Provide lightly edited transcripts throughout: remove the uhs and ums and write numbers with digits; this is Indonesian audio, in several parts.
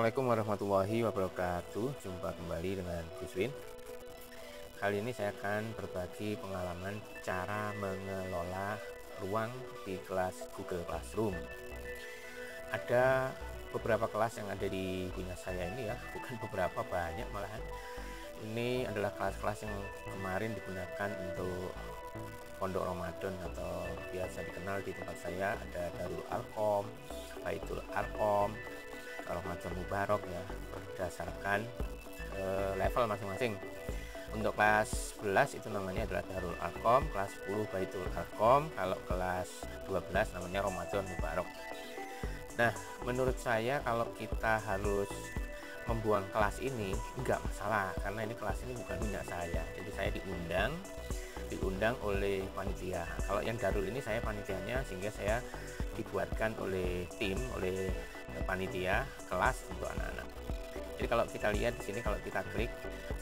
Assalamualaikum warahmatullahi wabarakatuh. Jumpa kembali dengan Guswin. Kali ini saya akan berbagi pengalaman cara mengelola ruang di kelas Google Classroom. Ada beberapa kelas yang ada di punya saya ini ya, bukan beberapa, banyak malahan. Ini adalah kelas-kelas yang kemarin digunakan untuk Pondok Ramadan atau biasa dikenal di tempat saya ada Darul Arqam, Baitul Arqam, Ramadan Mubarak ya, berdasarkan level masing-masing. Untuk kelas 11 itu namanya adalah Darul Arqam, kelas 10 Baitul Arqam, kalau kelas 12 namanya Ramadan Mubarak. Nah, menurut saya kalau kita harus membuang kelas ini enggak masalah, karena ini kelas ini bukan punya saya. Jadi saya diundang oleh panitia. Kalau yang Darul ini saya panitianya, sehingga saya dibuatkan oleh tim, oleh panitia kelas untuk anak-anak. Jadi kalau kita lihat di sini, kalau kita klik,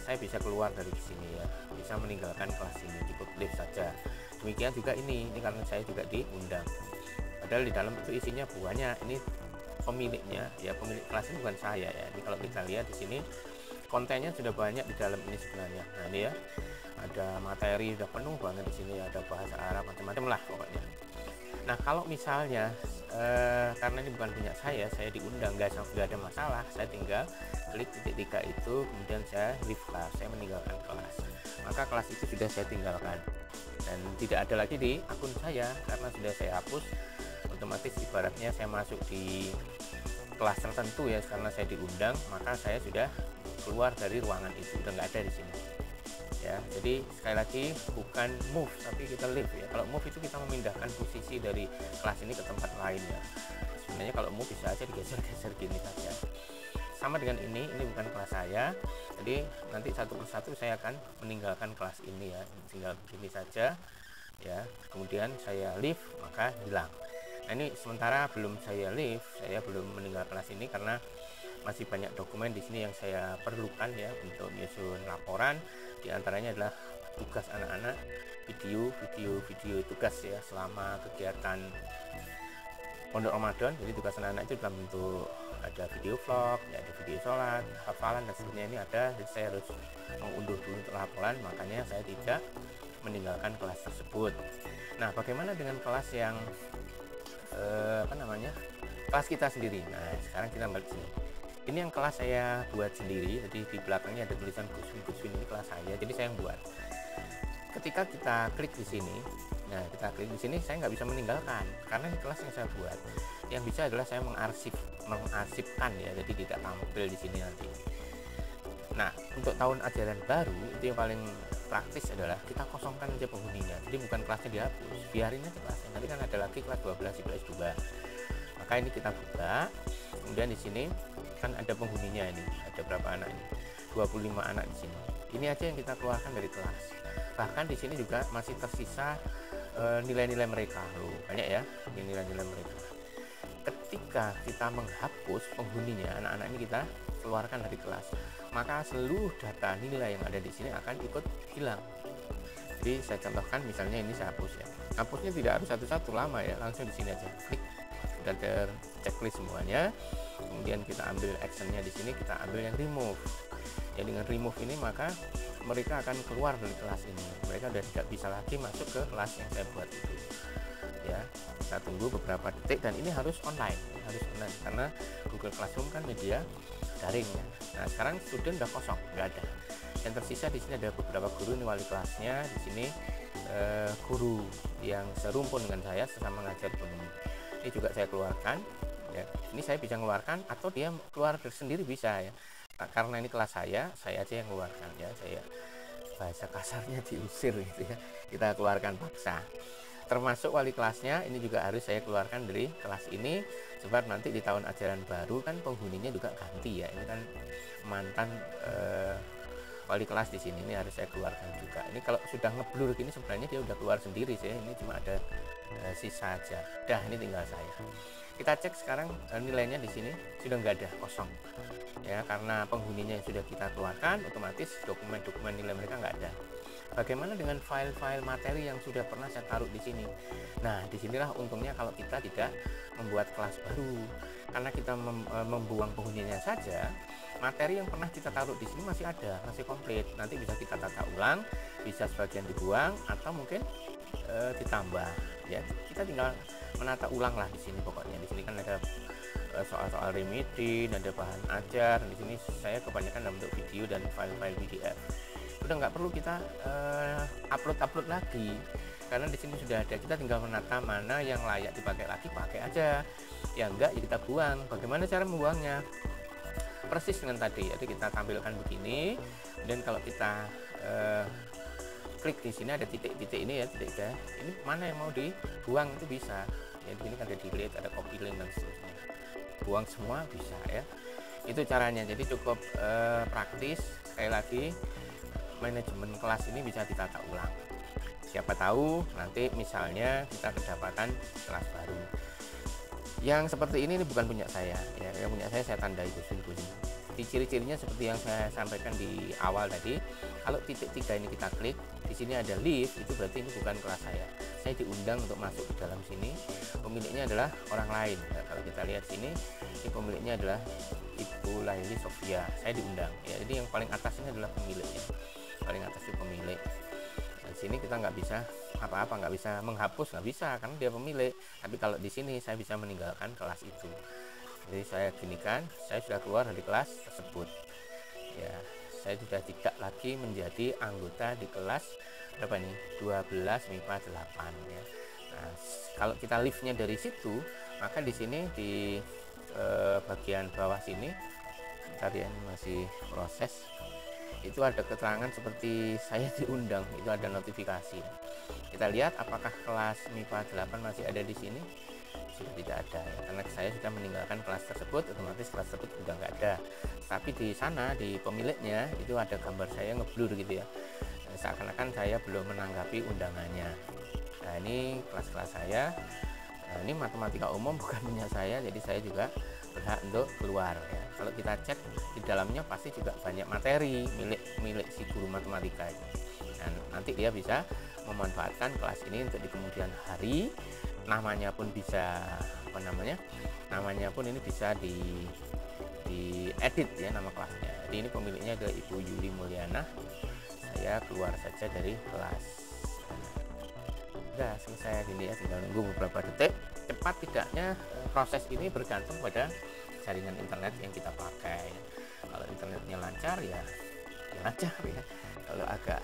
saya bisa keluar dari sini ya, bisa meninggalkan kelas ini, cukup lift saja. Demikian juga ini karena saya juga diundang. Padahal di dalam itu isinya banyak. Ini pemiliknya ya, pemilik kelas ini bukan saya ya. Ini kalau kita lihat di sini kontennya sudah banyak di dalam ini sebenarnya. Nah ini ya, ada materi udah penuh banget di sini, ada bahasa Arab macam-macam lah pokoknya. Nah kalau misalnya karena ini bukan punya saya diundang, nggak ada masalah, saya tinggal klik titik 3 itu, kemudian saya leave class, saya meninggalkan kelas, maka kelas itu sudah saya tinggalkan dan tidak ada lagi di akun saya karena sudah saya hapus. Otomatis ibaratnya saya masuk di kelas tertentu ya, karena saya diundang, maka saya sudah keluar dari ruangan itu, udah nggak ada di sini ya. Jadi sekali lagi bukan move tapi kita leave ya. Kalau move itu kita memindahkan posisi dari kelas ini ke tempat lain ya. Sebenarnya kalau move bisa aja digeser-geser gini saja. Sama dengan ini bukan kelas saya. Jadi nanti satu persatu saya akan meninggalkan kelas ini ya. Tinggal begini saja ya. Kemudian saya leave, maka hilang. Nah ini sementara belum saya leave, saya belum meninggal kelas ini karena masih banyak dokumen di sini yang saya perlukan ya untuk menyusun laporan. Di antaranya adalah tugas anak-anak, video tugas ya selama kegiatan Pondok Ramadan. Jadi tugas anak-anak itu dalam bentuk ada video vlog, ya, ada video sholat, hafalan dan sebagainya, ini ada. Jadi saya harus mengunduh dulu untuk laporan, makanya saya tidak meninggalkan kelas tersebut. Nah, bagaimana dengan kelas yang kelas kita sendiri? Nah, sekarang kita balik sini. Ini yang kelas saya buat sendiri, jadi di belakangnya ada tulisan Guswin, ini kelas saya, jadi saya yang buat. Ketika kita klik di sini, nah kita klik di sini, saya nggak bisa meninggalkan karena ini kelas yang saya buat. Yang bisa adalah saya mengarsipkan ya, jadi tidak tampil di sini nanti. Nah, untuk tahun ajaran baru itu yang paling praktis adalah kita kosongkan aja penghuninya. Jadi bukan kelasnya dihapus, biarin aja kelasnya. Nanti kan ada lagi kelas 12 IPS 2. Maka ini kita buka. Kemudian di sini kan ada penghuninya, ini ada berapa anak ini, 25 anak di sini. Ini aja yang kita keluarkan dari kelas. Bahkan di sini juga masih tersisa nilai-nilai mereka loh, banyak ya ini nilai-nilai mereka. Ketika kita menghapus penghuninya, anak-anak ini kita keluarkan dari kelas, maka seluruh data nilai yang ada di sini akan ikut hilang. Jadi saya contohkan, misalnya ini saya hapus ya. Hapusnya tidak harus satu-satu, lama ya, langsung di sini aja klik, sudah terchecklist semuanya. Kemudian kita ambil actionnya di sini, kita ambil yang remove. Ya, dengan remove ini maka mereka akan keluar dari kelas ini. Mereka sudah tidak bisa lagi masuk ke kelas yang saya buat itu. Ya, kita tunggu beberapa detik dan ini harus online, karena Google Classroom kan media daring ya. Nah, sekarang student udah kosong, nggak ada. Yang tersisa di sini ada beberapa guru, ini wali kelasnya, di sini guru yang serumpun dengan saya sesama ngajar ekonomi. Ini juga saya keluarkan ya. Ini saya bisa mengeluarkan atau dia keluar sendiri bisa ya. Karena ini kelas saya aja yang keluarkan ya. Saya bahasa kasarnya diusir gitu ya. Kita keluarkan paksa. Termasuk wali kelasnya ini juga harus saya keluarkan dari kelas ini, sebab nanti di tahun ajaran baru kan penghuninya juga ganti ya. Ini kan mantan wali kelas di sini, ini harus saya keluarkan juga. Ini kalau sudah ngeblur gini sebenarnya dia udah keluar sendiri sih. Ini cuma ada sisa aja. Dah, ini tinggal saya. Kita cek sekarang nilainya di sini sudah nggak ada, kosong. Ya, karena penghuninya yang sudah kita keluarkan, otomatis dokumen-dokumen nilai mereka nggak ada. Bagaimana dengan file-file materi yang sudah pernah saya taruh di sini? Nah, disinilah untungnya kalau kita tidak membuat kelas baru. karena kita membuang penghuninya saja, materi yang pernah kita taruh di sini masih ada, masih komplit. Nanti bisa kita tata ulang, bisa sebagian dibuang atau mungkin ditambah. Ya, kita tinggal menata ulang lah di sini pokoknya. Di sini kan ada soal-soal remedi, ada bahan ajar. Di sini saya kebanyakan dalam bentuk video dan file-file PDF. Udah nggak perlu kita upload lagi, karena di sini sudah ada. Kita tinggal menata mana yang layak dipakai lagi, pakai aja. Yang enggak ya kita buang. Bagaimana cara membuangnya? Persis dengan tadi. Jadi kita tampilkan begini, dan kalau kita klik di sini ada titik-titik ini ya, titik ya. Ini mana yang mau dibuang itu bisa. Ya, di sini kan ada delete, ada copy link dan seterusnya. Buang semua bisa ya. Itu caranya. Jadi cukup praktis. Sekali lagi, manajemen kelas ini bisa ditata ulang. Siapa tahu nanti misalnya kita kedapatan kelas baru yang seperti ini bukan punya saya ya, yang punya saya tandai khusus. Di ciri-cirinya seperti yang saya sampaikan di awal tadi. Kalau titik 3 ini kita klik, di sini ada live, itu berarti ini bukan kelas saya. Saya diundang untuk masuk ke dalam sini. Pemiliknya adalah orang lain. Nah, kalau kita lihat sini, ini pemiliknya adalah Ibu Laili Sofia. Saya diundang ya. Jadi yang paling atas ini adalah pemiliknya. Paling atas itu pemilik. Di sini kita nggak bisa apa-apa, nggak bisa menghapus, nggak bisa karena dia pemilik. Tapi kalau di sini saya bisa meninggalkan kelas itu. Jadi saya ginikan, saya sudah keluar dari kelas tersebut. Ya, saya sudah tidak lagi menjadi anggota di kelas berapa nih? 12 MIPA 8 ya. Nah, kalau kita liftnya dari situ, maka di sini di bagian bawah sini, bentar ya, ini masih proses. Itu ada keterangan seperti saya diundang, itu ada notifikasi. Kita lihat apakah kelas MIPA 8 masih ada di sini. Sudah tidak ada ya, karena saya sudah meninggalkan kelas tersebut, otomatis kelas tersebut sudah nggak ada. Tapi di sana di pemiliknya itu ada gambar saya ngeblur gitu ya, seakan-akan saya belum menanggapi undangannya. Nah, ini kelas-kelas saya. Nah, ini matematika umum bukan punya saya, jadi saya juga berhak untuk keluar ya. Kalau kita cek di dalamnya pasti juga banyak materi milik si guru matematika itu. Dan nanti dia bisa memanfaatkan kelas ini untuk di kemudian hari. Namanya pun bisa namanya pun ini bisa di edit ya, nama kelasnya. Jadi ini pemiliknya adalah Ibu Yuli Mulyana. Saya keluar saja dari kelas. Udah selesai gini ya, tinggal nunggu beberapa detik. Cepat tidaknya proses ini bergantung pada jaringan internet yang kita pakai. Kalau internetnya lancar ya lancar ya. Kalau agak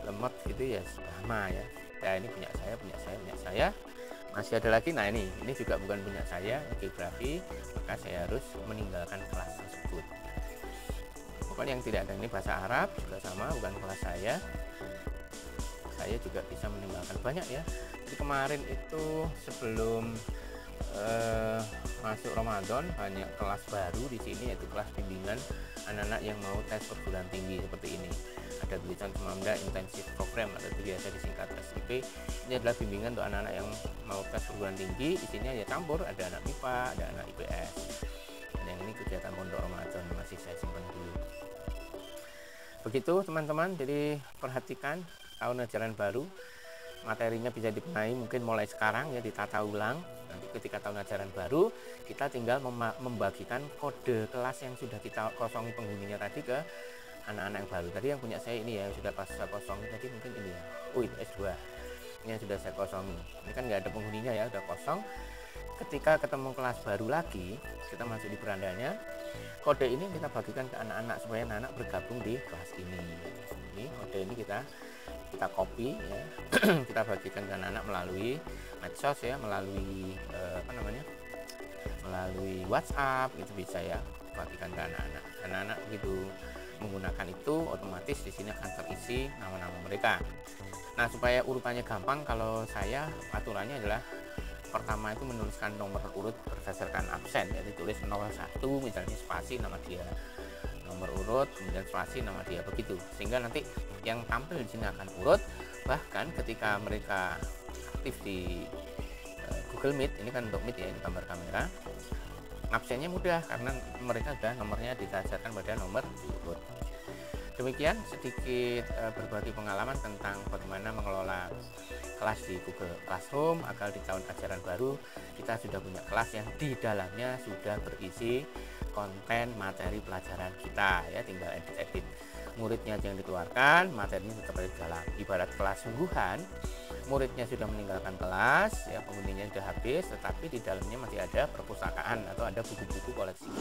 lemot gitu ya lama ya. Ya ini punya saya. Masih ada lagi. Nah, ini juga bukan punya saya, geografi, maka saya harus meninggalkan kelas tersebut. Pokoknya yang tidak ada ini bahasa Arab juga sama, bukan kelas saya. Saya juga bisa meninggalkan banyak ya. Jadi kemarin itu sebelum masuk Ramadan banyak kelas baru di sini, yaitu kelas bimbingan anak-anak yang mau tes perguruan tinggi seperti ini. Ada tulisan Semamda Intensive Program atau biasa disingkat SIP. Ini adalah bimbingan untuk anak-anak yang mau tes perguruan tinggi. Isinya ya campur, ada anak MIPA, ada anak IPS. Dan yang ini kegiatan pondok Ramadan, masih saya simpan dulu. Begitu teman-teman, jadi perhatikan tahun ajaran baru. Materinya bisa dibenahi mungkin mulai sekarang ya, ditata ulang. Nanti ketika tahun ajaran baru, kita tinggal membagikan kode kelas yang sudah kita kosongi penghuninya tadi ke anak-anak yang baru. Tadi yang punya saya ini ya, sudah pas saya kosongi tadi mungkin ini ya. Oh, itu S2. Ini yang sudah saya kosongi. Ini kan nggak ada penghuninya ya, udah kosong. Ketika ketemu kelas baru lagi, kita masuk di berandanya. Kode ini kita bagikan ke anak-anak supaya anak-anak bergabung di kelas ini. Ini kode ini kita copy ya. Kita bagikan ke anak-anak melalui medsos ya, melalui melalui WhatsApp gitu bisa ya, bagikan ke anak-anak. Anak-anak begitu menggunakan itu, otomatis di sini akan terisi nama-nama mereka. Nah, supaya urutannya gampang, kalau saya aturannya adalah pertama itu menuliskan nomor urut berdasarkan absen, ya, ditulis 01 misalnya spasi nama dia, nomor urut kemudian spasi nama dia, begitu, sehingga nanti yang tampil di sini akan urut. Bahkan ketika mereka aktif di Google Meet, ini kan untuk Meet ya, ini gambar kamera, absennya mudah karena mereka sudah nomornya didasarkan pada nomor urut. Demikian sedikit berbagi pengalaman tentang bagaimana mengelola kelas di Google Classroom agar di tahun ajaran baru kita sudah punya kelas yang di dalamnya sudah berisi konten materi pelajaran kita, ya tinggal edit-edit. Muridnya aja yang dikeluarkan, materinya tetap ada di dalam. Ibarat kelas sungguhan, muridnya sudah meninggalkan kelas, ya penghuninya sudah habis, tetapi di dalamnya masih ada perpustakaan atau ada buku-buku koleksi.